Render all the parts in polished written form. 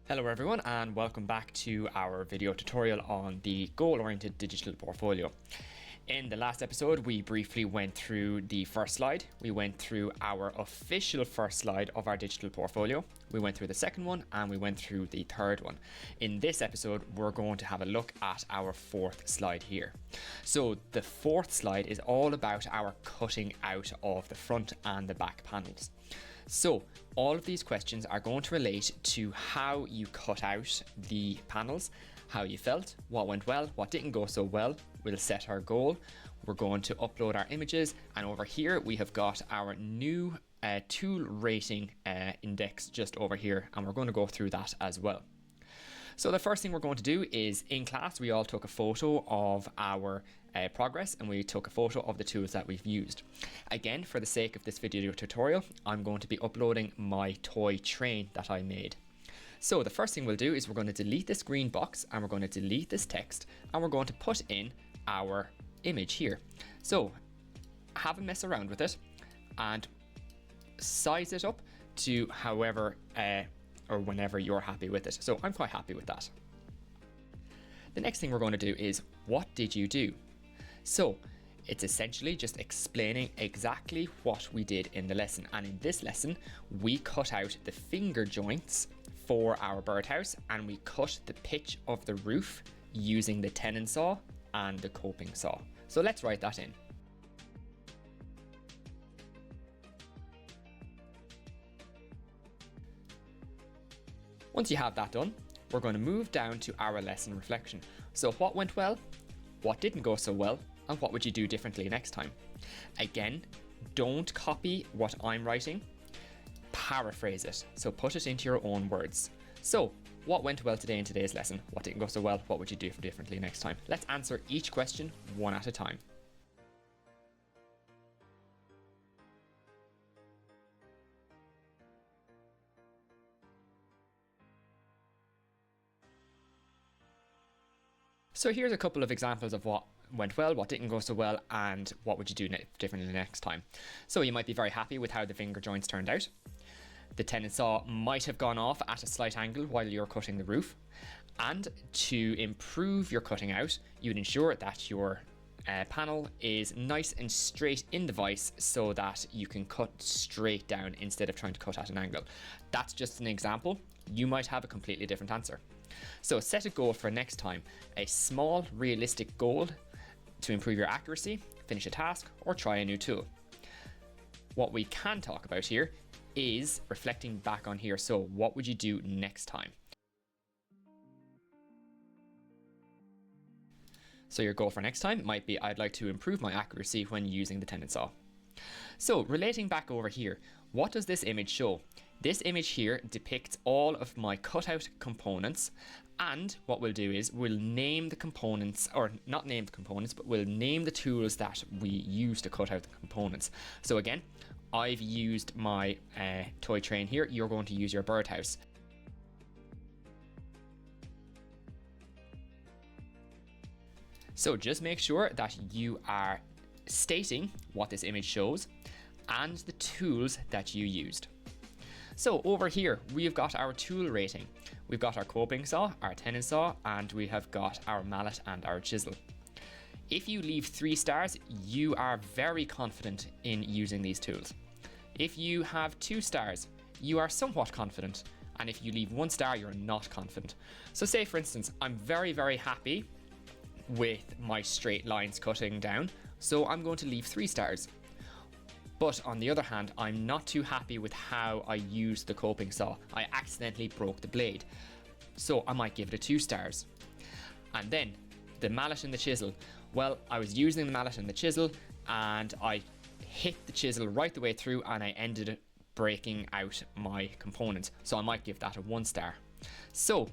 Hello everyone and welcome back to our video tutorial on the goal-oriented digital portfolio. In the last episode, we briefly went through the first slide. We went through our official first slide of our digital portfolio. We went through the second one and we went through the third one. In this episode, we're going to have a look at our fourth slide here. So the fourth slide is all about our cutting out of the front and the back panels. So all of these questions are going to relate to how you cut out the panels, how you felt, what went well, what didn't go so well. We'll set our goal. We're going to upload our images, and over here we have got our new tool rating index just over here, and we're going to go through that as well. So the first thing we're going to do is, in class, we all took a photo of our progress, and we took a photo of the tools that we've used. Again, for the sake of this video tutorial, I'm going to be uploading my toy train that I made. So the first thing we'll do is we're going to delete this green box, and we're going to delete this text, and we're going to put in our image here. So have a mess around with it and size it up to however or whenever you're happy with it. So I'm quite happy with that. The next thing we're going to do is, what did you do? So it's essentially just explaining exactly what we did in the lesson. And in this lesson, we cut out the finger joints for our birdhouse, and we cut the pitch of the roof using the tenon saw and the coping saw. So let's write that in. Once you have that done, we're going to move down to our lesson reflection. So what went well, what didn't go so well, and what would you do differently next time? Again, don't copy what I'm writing, paraphrase it. So put it into your own words. So what went well today in today's lesson? What didn't go so well? What would you do differently next time? Let's answer each question one at a time. So here's a couple of examples of what went well, what didn't go so well, and what would you do differently next time. So you might be very happy with how the finger joints turned out. The tenon saw might have gone off at a slight angle while you're cutting the roof. And to improve your cutting out, you'd ensure that your panel is nice and straight in the vise so that you can cut straight down instead of trying to cut at an angle. That's just an example. You might have a completely different answer. So set a goal for next time, a small, realistic goal to improve your accuracy, finish a task, or try a new tool. What we can talk about here is reflecting back on here. So what would you do next time? So your goal for next time might be, I'd like to improve my accuracy when using the tenon saw. So relating back over here, what does this image show? This image here depicts all of my cutout components, and what we'll do is we'll name the components, or not name the components, but we'll name the tools that we use to cut out the components. So again, I've used my toy train here. You're going to use your birdhouse. So just make sure that you are stating what this image shows and the tools that you used. So over here, we've got our tool rating. We've got our coping saw, our tenon saw, and we have got our mallet and our chisel. If you leave 3 stars, you are very confident in using these tools. If you have 2 stars, you are somewhat confident. And if you leave 1 star, you're not confident. So say for instance, I'm very, very happy with my straight lines cutting down, so I'm going to leave 3 stars. But on the other hand, I'm not too happy with how I used the coping saw. I accidentally broke the blade, so I might give it a 2 stars. And then the mallet and the chisel. Well, I was using the mallet and the chisel, and I hit the chisel right the way through, and I ended up breaking out my components, so I might give that a 1 star. So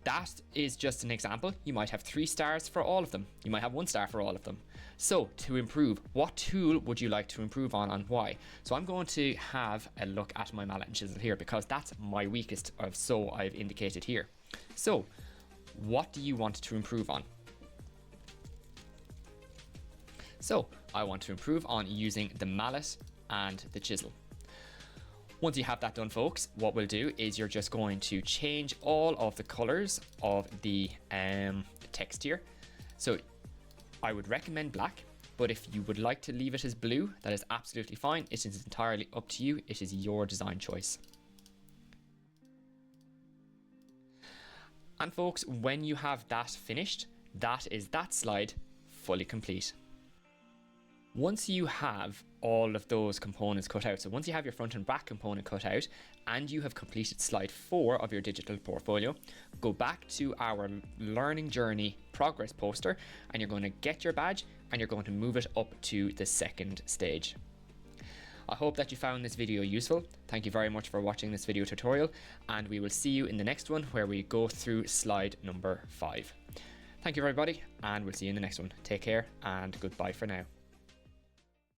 that is just an example. You might have 3 stars for all of them. You might have 1 star for all of them. So to improve, what tool would you like to improve on and why? So I'm going to have a look at my mallet and chisel here because that's my weakest of, so I've indicated here. So what do you want to improve on? So I want to improve on using the mallet and the chisel. Once you have that done, folks, what we'll do is you're just going to change all of the colors of the text here. So I would recommend black, but if you would like to leave it as blue, that is absolutely fine. It is entirely up to you. It is your design choice. And folks, when you have that finished, that is that slide fully complete. Once you have all of those components cut out, so once you have your front and back component cut out and you have completed slide 4 of your digital portfolio, go back to our learning journey progress poster and you're going to get your badge and you're going to move it up to the second stage. I hope that you found this video useful. Thank you very much for watching this video tutorial, and we will see you in the next one where we go through slide number 5. Thank you everybody, and we'll see you in the next one. Take care and goodbye for now.